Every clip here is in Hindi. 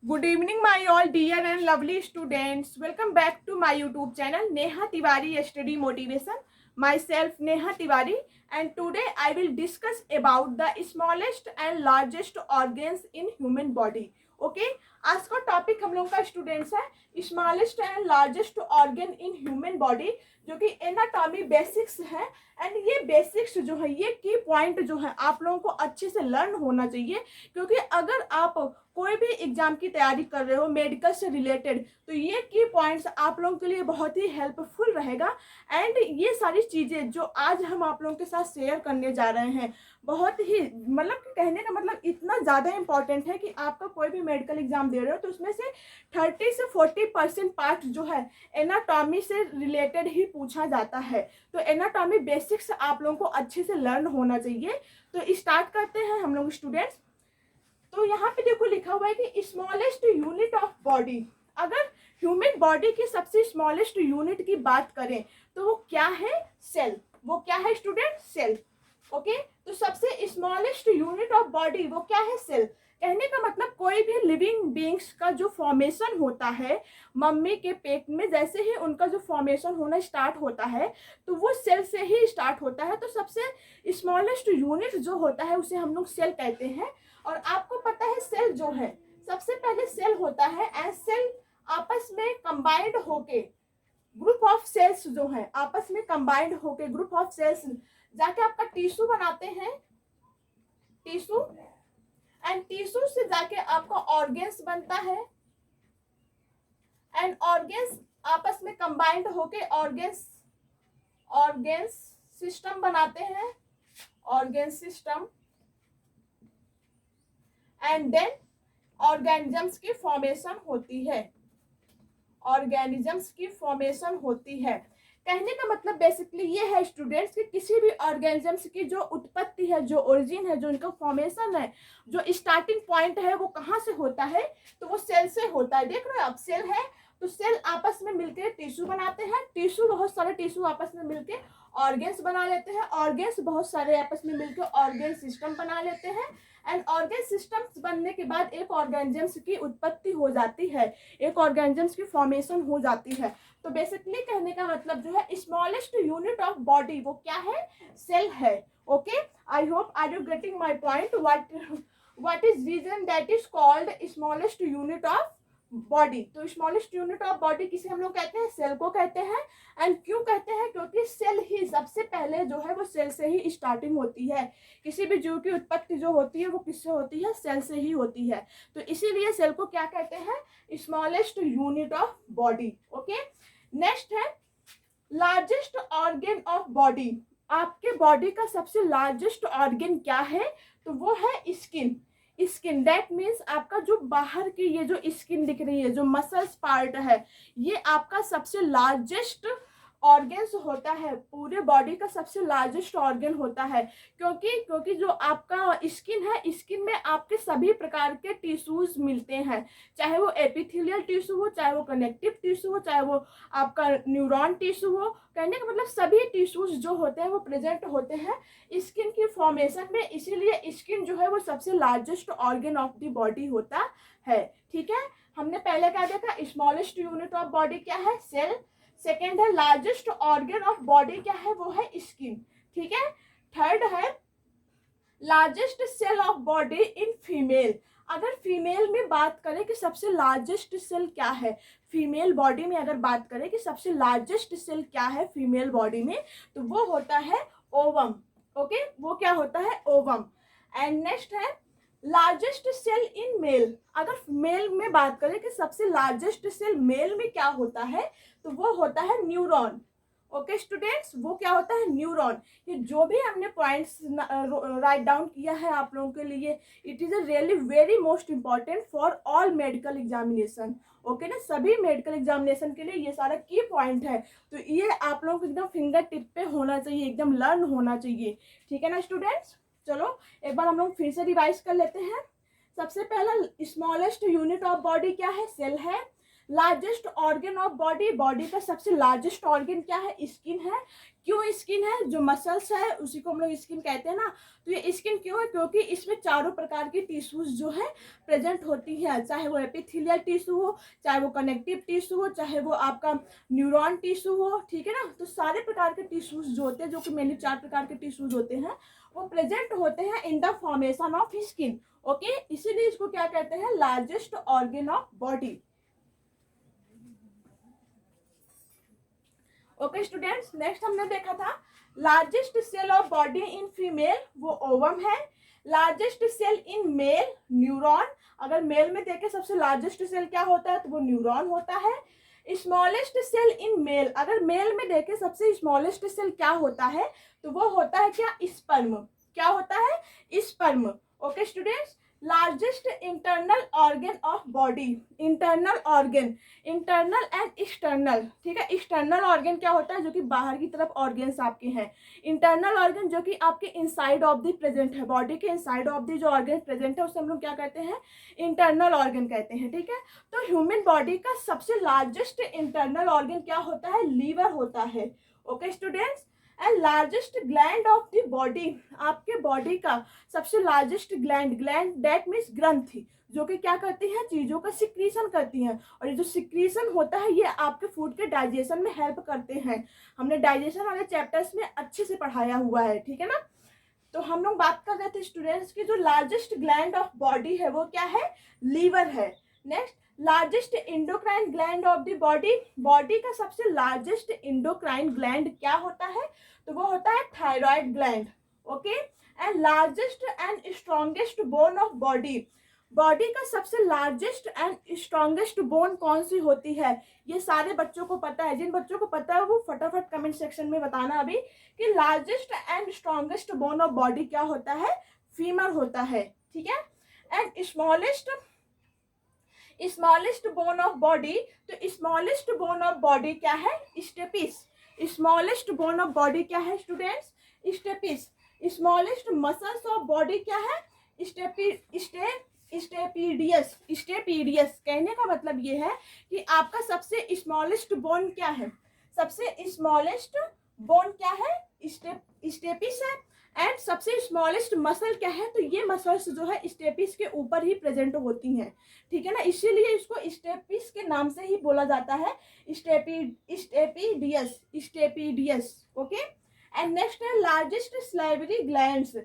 Good evening, my all dear and lovely students. Welcome back to my YouTube channel, Neha Tiwari Study Motivation. Myself, Neha Tiwari, and today I will discuss about the smallest and largest organs in human body. Okay, आज का टॉपिक हम लोग का स्टूडेंट्स है smallest and largest organ in human body, जो कि एनाटॉमी बेसिक्स है। एंड ये बेसिक्स जो है, ये की पॉइंट जो है आप लोगों को अच्छे से लर्न होना चाहिए, क्योंकि अगर आप कोई भी एग्जाम की तैयारी कर रहे हो मेडिकल से रिलेटेड, तो ये की पॉइंट्स आप लोगों के लिए बहुत ही हेल्पफुल रहेगा। एंड ये सारी चीज़ें जो आज हम आप लोगों के साथ शेयर करने जा रहे हैं, बहुत ही मतलब कहने का मतलब इतना ज़्यादा इंपॉर्टेंट है कि आपका कोई भी मेडिकल एग्जाम दे रहे हो तो उसमें से 30 से 40% पार्ट जो है एनाटॉमी से रिलेटेड ही पूछा जाता है। तो एनाटॉमी बेसिक्स आप लोगों को अच्छे से लर्न होना चाहिए। तो स्टार्ट करते हैं हम लोग स्टूडेंट्स। तो यहाँ पे देखो लिखा हुआ है कि स्मॉलेस्ट यूनिट ऑफ बॉडी। अगर ह्यूमन बॉडी की सबसे स्मॉलेस्ट यूनिट की बात करें तो वो क्या है? सेल। वो क्या है स्टूडेंट? सेल। ओके, तो सबसे स्मॉलेस्ट यूनिट ऑफ बॉडी वो क्या है? सेल। कहने का मतलब कोई भी लिविंग बींग्स का जो फॉर्मेशन होता है मम्मी के पेट में, जैसे ही उनका जो फॉर्मेशन होना स्टार्ट होता है तो वो सेल से ही स्टार्ट होता है। तो सबसे स्मॉलेस्ट यूनिट जो होता है उसे हम लोग सेल कहते हैं। और आपको पता है सेल जो है, सबसे पहले सेल होता है एंड सेल आपस में कंबाइंड होके ग्रुप ऑफ सेल्स जो है आपस में कंबाइंड होके ग्रुप ऑफ सेल्स जाके आपका टिश्यू बनाते हैं, टिश्यू। एंड टिश्यू से जाके आपका ऑर्गेन्स बनता है एंड ऑर्गेन्स आपस में कंबाइंड होके ऑर्गेन्स ऑर्गेन्स सिस्टम बनाते हैं, organ system. And then organisms की फॉर्मेशन होती है, ऑर्गेनिजम्स की फॉर्मेशन होती है। कहने का मतलब बेसिकली ये है स्टूडेंट्स कि किसी भी ऑर्गेनिजम्स की जो उत्पत्ति है, जो ओरिजिन है, जो इनका फॉर्मेशन है, जो स्टार्टिंग पॉइंट है, वो कहाँ से होता है? तो वो सेल से होता है। देख रहे हो आप, सेल है तो सेल आपस में मिलकर टिश्यू बनाते हैं, टिश्यू बहुत सारे टिश्यू आपस में मिलकर ऑर्गेन्स बना लेते हैं, ऑर्गेन्स बहुत सारे आपस में मिलकर ऑर्गेन सिस्टम बना लेते हैं। एंड ऑर्गेन सिस्टम्स बनने के बाद एक ऑर्गेनिजम्स की उत्पत्ति हो जाती है, एक ऑर्गेनिजम्स की फॉर्मेशन हो जाती है। तो बेसिकली कहने का मतलब जो है स्मॉलेस्ट यूनिट ऑफ बॉडी वो क्या है? सेल है। Okay, I hope are you getting my point? What is reason that is called smallest unit of body? तो स्मॉलेस्ट यूनिट ऑफ बॉडी किसे हम लोग कहते हैं? सेल को कहते हैं। एंड क्यों कहते हैं? क्योंकि सेल ही सबसे पहले जो है वो सेल से ही स्टार्टिंग होती है। किसी भी जीव की उत्पत्ति जो होती है वो किससे होती है? सेल से ही होती है। तो इसीलिए सेल को क्या कहते हैं? Smallest unit of body. Okay, next है लार्जेस्ट ऑर्गन ऑफ बॉडी। आपके बॉडी का सबसे लार्जेस्ट ऑर्गन क्या है? तो वो है स्किन। स्किन दैट मीन्स आपका जो बाहर की ये जो स्किन दिख रही है, जो मसल्स पार्ट है, ये आपका सबसे लार्जेस्ट ऑर्गन्स होता है, पूरे बॉडी का सबसे लार्जेस्ट ऑर्गन होता है। क्योंकि जो आपका स्किन है, स्किन में आपके सभी प्रकार के टिश्यूज मिलते हैं, चाहे वो एपिथेलियल टिश्यू हो, चाहे वो कनेक्टिव टिश्यू हो, चाहे वो आपका न्यूरॉन टिश्यू हो। कहने का मतलब सभी टिश्यूज जो होते हैं वो प्रेजेंट होते हैं स्किन की फॉर्मेशन में। इसीलिए स्किन जो है वो सबसे largest organ of the body होता है। ठीक है, हमने पहले क्या देखा? स्मॉलेस्ट यूनिट ऑफ बॉडी क्या है? सेल। सेकेंड है लार्जेस्ट ऑर्गन ऑफ बॉडी क्या है? वो है स्किन। ठीक है, थर्ड है largest cell of body in female. अगर फीमेल में बात करें कि सबसे लार्जेस्ट सेल क्या है फीमेल बॉडी में, अगर बात करें कि सबसे लार्जेस्ट सेल क्या है फीमेल बॉडी में, तो वो होता है ओवम। ओके, वो क्या होता है? ओवम। एंड नेक्स्ट है लार्जेस्ट सेल इन मेल। अगर मेल में बात करें कि सबसे लार्जेस्ट सेल मेल में क्या होता है, तो वो होता है न्यूरॉन। ओके स्टूडेंट्स, वो क्या होता है? न्यूरॉन। ये जो भी हमने पॉइंट्स राइट डाउन किया है आप लोगों के लिए, it is a really very most important for all medical examination. Okay ना, सभी मेडिकल एग्जामिनेशन के लिए ये सारा की पॉइंट है। तो ये आप लोगों को एकदम फिंगर टिप पे होना चाहिए, एकदम लर्न होना चाहिए। ठीक है ना स्टूडेंट्स? चलो एक बार हम लोग फिर से रिवाइज कर लेते हैं। सबसे पहला स्मॉलेस्ट यूनिट ऑफ बॉडी क्या है? सेल है। Largest organ of body, body का सबसे लार्जेस्ट ऑर्गन क्या है? स्किन है। क्यों स्किन है? जो मसल्स है उसी को हम लोग स्किन कहते हैं ना। तो ये स्किन क्यों है? क्योंकि इसमें चारों प्रकार की टिश्यूज जो है प्रेजेंट होती है, चाहे वो एपिथेलियल टिश्यू हो, चाहे वो कनेक्टिव टिश्यू हो, चाहे वो आपका न्यूरॉन टिश्यू हो, ठीक है ना। तो सारे प्रकार के टिश्यूज जो होते हैं, जो कि मेनली 4 प्रकार के टिश्यूज होते हैं, वो प्रेजेंट होते हैं in the formation of skin. Okay, इसीलिए इसको क्या कहते हैं? Largest organ of body. Okay students, next हमने देखा था largest cell of body in female, वो ओवम है। Largest cell in male, neuron. अगर मेल में देखें सबसे लार्जेस्ट सेल क्या होता है, तो वो न्यूरॉन होता है। स्मॉलेस्ट सेल इन मेल, अगर मेल में देखें सबसे स्मॉलेस्ट सेल क्या होता है, तो वो होता है क्या? स्पर्म। क्या होता है? Sperm. Okay students, largest internal organ of body, internal organ, internal and external, ठीक है। एक्सटर्नल ऑर्गन क्या होता है? जो कि बाहर की तरफ ऑर्गन्स आपके हैं। इंटरनल ऑर्गन जो कि आपके इनसाइड ऑफ द प्रेजेंट है, बॉडी के इनसाइड ऑफ द जो ऑर्गन प्रेजेंट है उसे हम लोग क्या कहते हैं? इंटरनल ऑर्गन कहते हैं, ठीक है। तो ह्यूमन बॉडी का सबसे लार्जेस्ट इंटरनल ऑर्गन क्या होता है? लीवर होता है। Okay students, and largest gland of the body, आपके बॉडी का सबसे largest gland, gland that means ग्रंथि, जो कि क्या करती है? चीजों का सिक्रीशन करती हैं। और ये जो सिक्रीशन होता है ये आपके फूड के डाइजेशन में हेल्प करते हैं। हमने डाइजेशन वाले चैप्टर्स में अच्छे से पढ़ाया हुआ है, ठीक है ना। तो हम लोग बात कर रहे थे स्टूडेंट्स की जो लार्जेस्ट ग्लैंड ऑफ बॉडी है वो क्या है? लीवर है। Next, largest endocrine gland of the body, body का सबसे लार्जेस्ट इंडोक्राइन ग्लैंड क्या होता है? तो वो होता है thyroid gland. Okay, and largest and strongest bone of body, body का सबसे लार्जेस्ट एंड स्ट्रॉन्गेस्ट बोन कौन सी होती है? ये सारे बच्चों को पता है। जिन बच्चों को पता है वो फटाफट कमेंट सेक्शन में बताना अभी कि largest and strongest bone of body क्या होता है? फीमर होता है, ठीक है। And smallest bone of body, तो स्मॉलेस्ट बोन ऑफ बॉडी क्या है? Stapes. Smallest bone of body क्या है students? Stapes. Smallest muscles of body क्या है? स्टेपीडियस। स्टेपीडियस कहने का मतलब ये है कि आपका सबसे स्मॉलेस्ट बोन क्या है? सबसे स्मॉलेस्ट बोन क्या है? स्टेपिस है। एंड सबसे स्मॉलेस्ट मसल क्या है? तो ये मसल्स जो है स्टेपिस के ऊपर ही प्रेजेंट होती हैं, ठीक है ना। इसीलिए इसको स्टेपिस के नाम से ही बोला जाता है, stapedius, stapedius. Okay, and next है लार्जेस्ट स्लाइवरी ग्लैंड्स,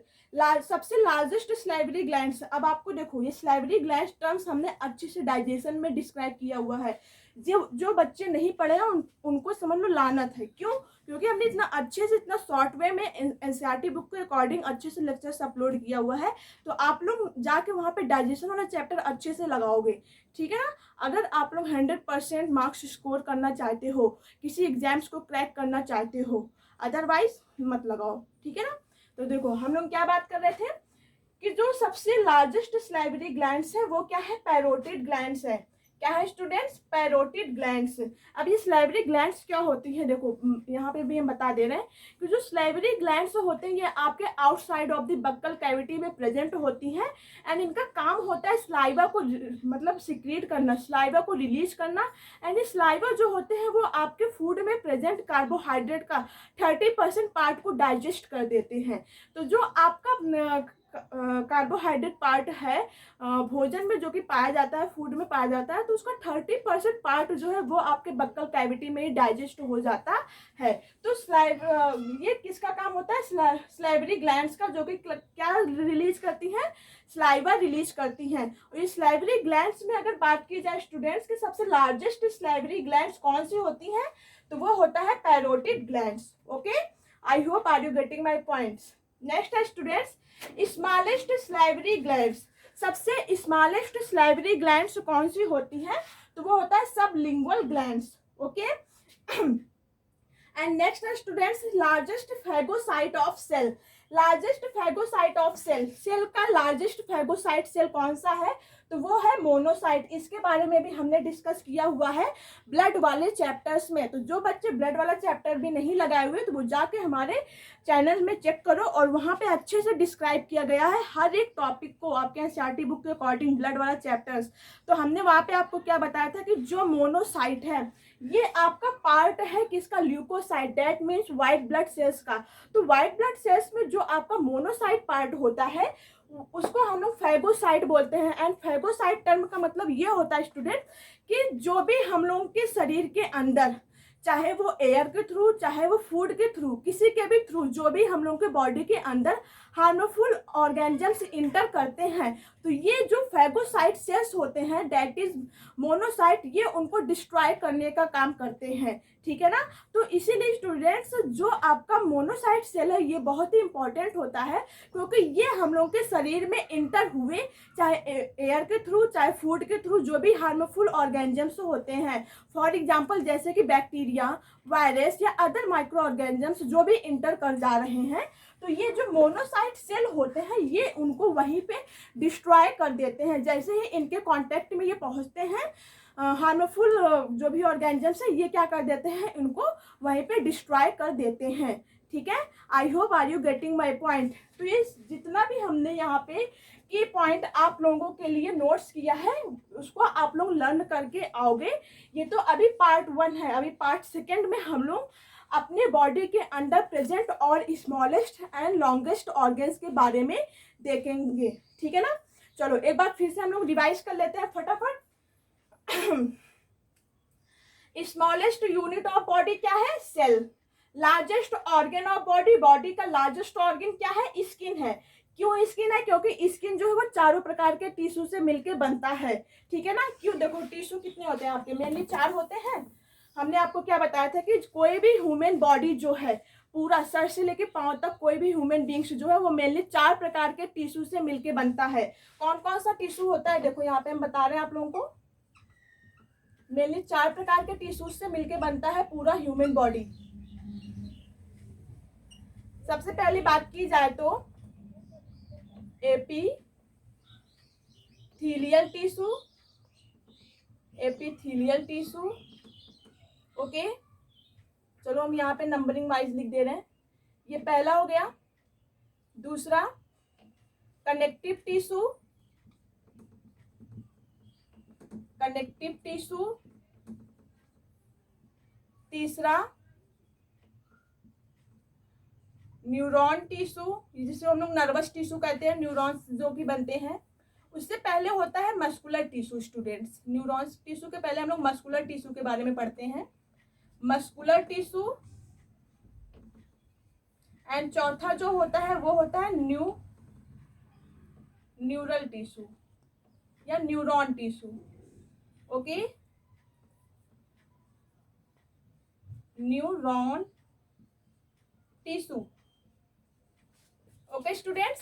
सबसे लार्जेस्ट स्लाइवरी ग्लैंड्स। अब आपको देखो ये स्लाइवरी ग्लैंड्स टर्म्स हमने अच्छे से डाइजेशन में डिस्क्राइब किया हुआ है। जो बच्चे नहीं पढ़े हैं उनको समझ लो लानत है। क्यों? क्योंकि हमने इतना अच्छे से, इतना शॉर्ट वे में एनसीईआरटी बुक के अकॉर्डिंग अच्छे से लेक्चर्स अपलोड किया हुआ है। तो आप लोग जाके वहाँ पे डाइजेशन वाला चैप्टर अच्छे से लगाओगे, ठीक है ना। अगर आप लोग 100% मार्क्स स्कोर करना चाहते हो, किसी एग्जाम्स को क्रैक करना चाहते हो, अदरवाइज मत लगाओ, ठीक है ना। तो देखो हम लोग क्या बात कर रहे थे कि जो सबसे लार्जेस्ट स्लाइवरी ग्लैंड्स है वो क्या है? पैरोटिड ग्लैंड्स है। क्या है स्टूडेंट्स? Parotid glands. अब ये स्लाइवरी ग्लैंड्स क्या होती है? देखो यहाँ पे भी हम बता दे रहे हैं कि जो स्लाइवरी ग्लैंड्स होते हैं ये आपके outside of the buccal cavity में प्रेजेंट होती हैं। एंड इनका काम होता है स्लाइवा को मतलब सिक्रीट करना, स्लाइवा को रिलीज करना। एंड ये स्लाइवा जो होते हैं वो आपके फूड में प्रेजेंट कार्बोहाइड्रेट का 30% पार्ट को डाइजेस्ट कर देते हैं। तो जो आपका कार्बोहाइड्रेट पार्ट है भोजन में जो कि पाया जाता है, फूड में पाया जाता है, तो उसका 30% पार्ट जो है वो आपके बक्कल कैविटी में ही डाइजेस्ट हो जाता है। तो ये किसका काम होता है? स्लाइवरी ग्लैंड्स का, जो कि क्या रिलीज करती हैं? स्लाइवा रिलीज करती हैं। और ये स्लाइवरी ग्लैंड्स में अगर बात की जाए स्टूडेंट्स की सबसे लार्जेस्ट स्लाइवरी ग्लैंड्स कौन सी होती हैं, तो वो होता है parotid glands. Okay, I hope are you getting my points. Next है स्टूडेंट्स स्मॉलेस्ट स्लाइवरी ग्लैंड्स। सबसे स्मॉलेस्ट स्लाइवरी ग्लैंड्स कौन सी होती है? तो वो होता है sublingual glands. Okay, and next है students largest phagocyte of cell. Largest phagocyte of cell, cell का लार्जेस्ट फैगोसाइट सेल कौन सा है? तो तो वो है मोनोसाइट। इसके बारे में भी हमने डिस्कस किया हुआ है ब्लड वाले चैप्टर्स में। तो जो बच्चे ब्लड वाला चैप्टर भी नहीं लगाए हुए तो वो जाके हमारे चैनल में चेक करो, और वहाँ पे अच्छे से डिस्क्राइब किया गया है हर एक टॉपिक को आपके एनसीईआरटी बुक के अकॉर्डिंग, ब्लड वाला चैप्टर्स। तो हमने वहाँ पे आपको क्या बताया था कि जो मोनोसाइट है ये आपका पार्ट है किसका, leukocyte, that means white blood cells का। तो व्हाइट ब्लड सेल्स में जो आपका मोनोसाइट पार्ट होता है उसको हम लोग फैगोसाइट बोलते हैं। एंड फैगोसाइट टर्म का मतलब ये होता है स्टूडेंट कि जो भी हम लोगों के शरीर के अंदर, चाहे वो एयर के थ्रू, चाहे वो फूड के थ्रू, किसी के भी थ्रू, जो भी हम लोगों के बॉडी के अंदर हार्मफुल ऑर्गेनिजम्स इंटर करते हैं, तो ये जो फैगोसाइट सेल्स होते हैं दैट इज मोनोसाइट, ये उनको डिस्ट्रॉय करने का काम करते हैं। ठीक है ना। तो इसीलिए स्टूडेंट्स जो आपका मोनोसाइट सेल है ये बहुत ही इंपॉर्टेंट होता है, क्योंकि ये हम लोग के शरीर में इंटर हुए, चाहे एयर के थ्रू, चाहे फूड के थ्रू, जो भी हार्मफुल ऑर्गेनिजम्स होते हैं, फॉर एग्जाम्पल जैसे कि बैक्टीरिया, वायरस या अदर माइक्रो ऑर्गेनिजम्स जो भी इंटर कर जा रहे हैं, तो ये जो मोनोसाइट सेल होते हैं ये उनको वहीं पे डिस्ट्रॉय कर देते हैं। जैसे ही इनके कांटेक्ट में ये पहुंचते हैं हार्मफुल जो भी ऑर्गेनिजम्स है, ये क्या कर देते हैं, इनको वहीं पे डिस्ट्रॉय कर देते हैं। ठीक है। I hope are you getting my point. तो ये जितना भी हमने यहाँ पे की पॉइंट आप लोगों के लिए नोट्स किया है उसको आप लोग लर्न करके आओगे। ये तो अभी पार्ट 1 है, अभी पार्ट 2 में हम लोग अपने बॉडी के अंडर प्रेजेंट और स्मॉलेस्ट एंड लॉन्गेस्ट ऑर्गन्स के बारे में देखेंगे। ठीक है ना। चलो एक बार फिर से हम लोग रिवाइज कर लेते हैं फटाफट। स्मॉलेस्ट यूनिट ऑफ बॉडी क्या है, cell. Largest organ of body, body का लार्जेस्ट ऑर्गन क्या है, स्किन है। क्यों स्किन है, क्योंकि स्किन जो है वो चारों प्रकार के टिश्यू से मिलके बनता है। ठीक है ना। क्यों, देखो टिश्यू कितने होते हैं आपके, मेनली 4 होते हैं। हमने आपको क्या बताया था कि कोई भी ह्यूमन बॉडी जो है पूरा सर से लेके पांव तक कोई भी ह्यूमन बींग्स जो है वो मेनली 4 प्रकार के टिश्यू से मिलके बनता है। कौन कौन सा टिश्यू होता है, देखो यहाँ पे हम बता रहे हैं आप लोगों को, मेनली 4 प्रकार के टिश्यू से मिलके बनता है पूरा ह्यूमन बॉडी। सबसे पहली बात की जाए तो epithelial tissue, epithelial tissue. Okay, चलो हम यहाँ पे नंबरिंग वाइज लिख दे रहे हैं। ये पहला हो गया। दूसरा कनेक्टिव टिश्यू, कनेक्टिव टिश्यू। तीसरा न्यूरॉन टिश्यू, जिसे हम लोग नर्वस टिश्यू कहते हैं, न्यूरॉन्स जो भी बनते हैं। उससे पहले होता है muscular tissue students, neurons tissue के पहले हम लोग मस्कुलर टिश्यू के बारे में पढ़ते हैं, मस्कुलर टिश्यू। एंड चौथा जो होता है वो होता है न्यूरल टिश्यू या neuron tissue. Okay, neuron tissue. Okay students,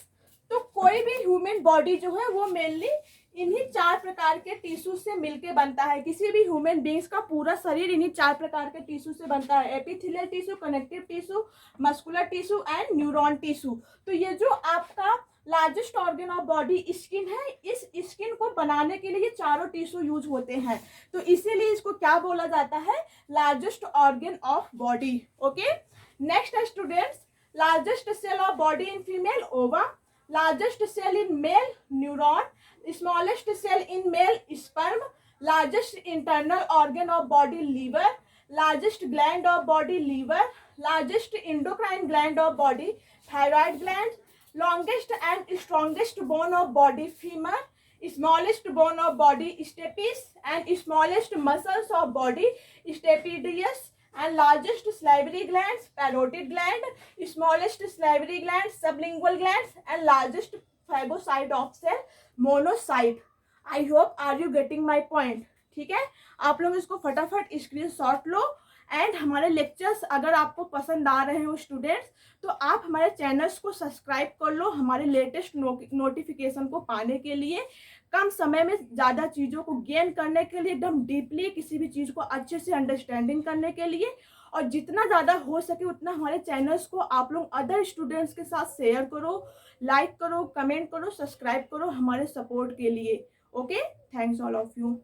तो कोई भी ह्यूमन बॉडी जो है वो मेनली इन्हीं 4 प्रकार के टिश्यू से मिलके बनता है। किसी भी ह्यूमन बींग्स का पूरा शरीर इन्हीं 4 प्रकार के टिश्यू से बनता है, epithelial tissue, connective tissue, muscular tissue and neuron tissue. तो ये जो आपका largest organ of body skin है, इस स्किन को बनाने के लिए ये चारों टिश्यू यूज होते हैं। तो इसीलिए इसको क्या बोला जाता है, largest organ of body. Okay, next है students, largest cell of body in female, ova. Largest cell in male, neuron. Smallest cell in male, sperm. Largest internal organ of body, liver. Largest gland of body, liver. Largest endocrine gland of body, thyroid gland. Longest and strongest bone of body, femur. Smallest bone of body, stapes. And smallest muscles of body, stapedius. And largest salivary glands, parotid gland. Smallest salivary glands, sublingual glands. And largest phagocyte of cell, monocyte. I hope are you getting my point? ठीक है, आप लोग इसको फटाफट स्क्रीनशॉट लो। एंड हमारे लेक्चर्स अगर आपको पसंद आ रहे हो स्टूडेंट्स, तो आप हमारे चैनल्स को सब्सक्राइब कर लो हमारे लेटेस्ट नोटिफिकेशन को पाने के लिए, कम समय में ज़्यादा चीज़ों को गेन करने के लिए, एकदम डीपली किसी भी चीज़ को अच्छे से अंडरस्टैंडिंग करने के लिए। और जितना ज़्यादा हो सके उतना हमारे चैनल्स को आप लोग अदर स्टूडेंट्स के साथ शेयर करो, लाइक करो, कमेंट करो, सब्सक्राइब करो हमारे सपोर्ट के लिए। Okay, thanks all of you.